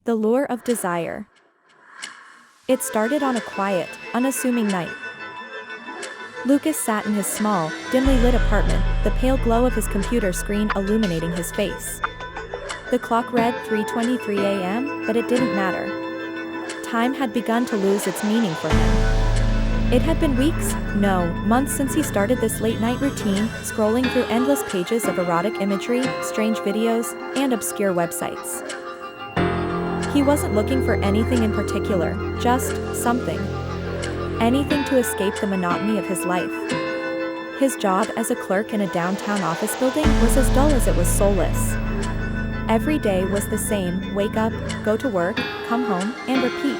The lure of desire. It started on a quiet, unassuming night. Lucas sat in his small, dimly lit apartment, the pale glow of his computer screen illuminating his face. The clock read 3:23 a.m., but it didn't matter. Time had begun to lose its meaning for him. It had been weeks, no, months since he started this late-night routine, scrolling through endless pages of erotic imagery, strange videos, and obscure websites. He wasn't looking for anything in particular, just something. Anything to escape the monotony of his life. His job as a clerk in a downtown office building was as dull as it was soulless. Every day was the same: wake up, go to work, come home, and repeat.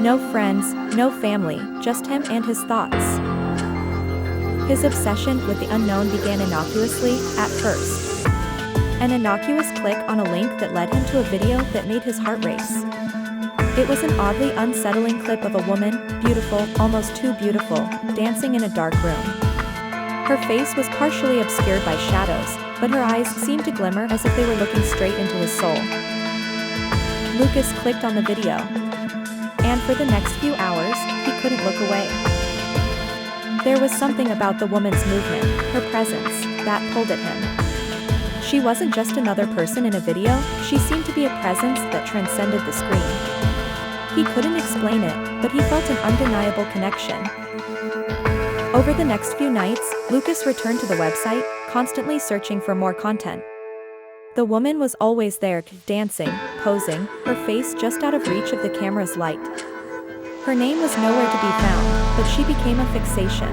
No friends, no family, just him and his thoughts. His obsession with the unknown began innocuously, at first. An innocuous click on a link that led him to a video that made his heart race. It was an oddly unsettling clip of a woman, beautiful, almost too beautiful, dancing in a dark room. Her face was partially obscured by shadows, but her eyes seemed to glimmer as if they were looking straight into his soul. Lucas clicked on the video. And for the next few hours, he couldn't look away. There was something about the woman's movement, her presence, that pulled at him. She wasn't just another person in a video, she seemed to be a presence that transcended the screen. He couldn't explain it, but he felt an undeniable connection. Over the next few nights, Lucas returned to the website, constantly searching for more content. The woman was always there, dancing, posing, her face just out of reach of the camera's light. Her name was nowhere to be found, but she became a fixation.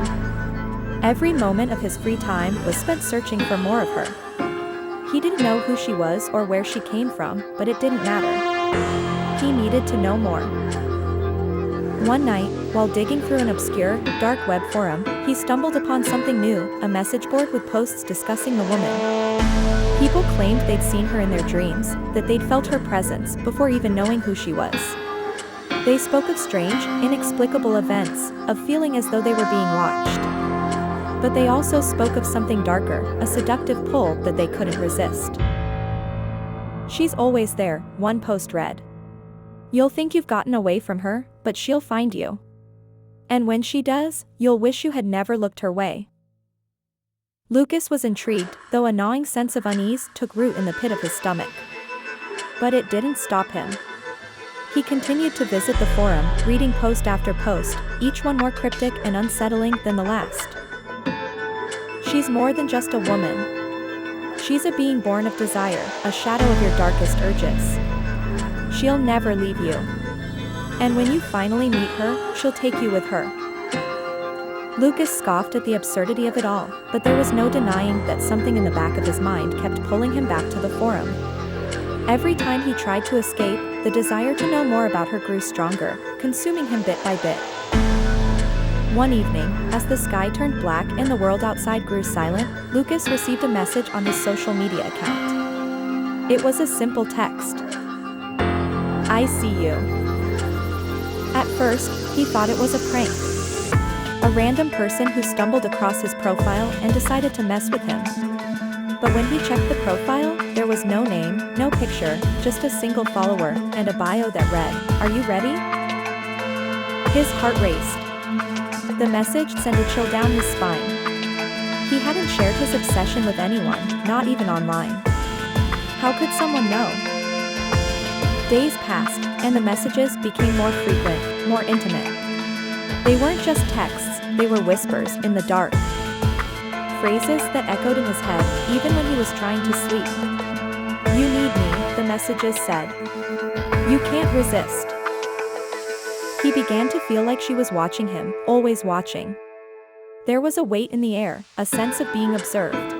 Every moment of his free time was spent searching for more of her. He didn't know who she was or where she came from, but it didn't matter. He needed to know more. One night, while digging through an obscure, dark web forum, he stumbled upon something new, a message board with posts discussing the woman. People claimed they'd seen her in their dreams, that they'd felt her presence before even knowing who she was. They spoke of strange, inexplicable events, of feeling as though they were being watched. But they also spoke of something darker, a seductive pull that they couldn't resist. She's always there, one post read. You'll think you've gotten away from her, but she'll find you. And when she does, you'll wish you had never looked her way. Lucas was intrigued, though a gnawing sense of unease took root in the pit of his stomach. But it didn't stop him. He continued to visit the forum, reading post after post, each one more cryptic and unsettling than the last. She's more than just a woman. She's a being born of desire, a shadow of your darkest urges. She'll never leave you. And when you finally meet her, she'll take you with her. Lucas scoffed at the absurdity of it all, but there was no denying that something in the back of his mind kept pulling him back to the forum. Every time he tried to escape, the desire to know more about her grew stronger, consuming him bit by bit. One evening, as the sky turned black and the world outside grew silent, Lucas received a message on his social media account. It was a simple text. I see you. At first, he thought it was a prank. A random person who stumbled across his profile and decided to mess with him. But when he checked the profile, there was no name, no picture, just a single follower, and a bio that read, "Are you ready?" His heart raced. The message sent a chill down his spine. He hadn't shared his obsession with anyone, not even online. How could someone know? Days passed, and the messages became more frequent, more intimate. They weren't just texts, they were whispers in the dark. Phrases that echoed in his head, even when he was trying to sleep. You need me, the messages said. You can't resist. He began to feel like she was watching him, always watching. There was a weight in the air, a sense of being observed.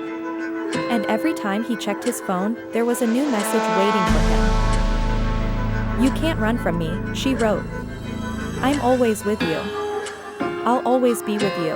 And every time he checked his phone, there was a new message waiting for him. You can't run from me, she wrote. I'm always with you. I'll always be with you.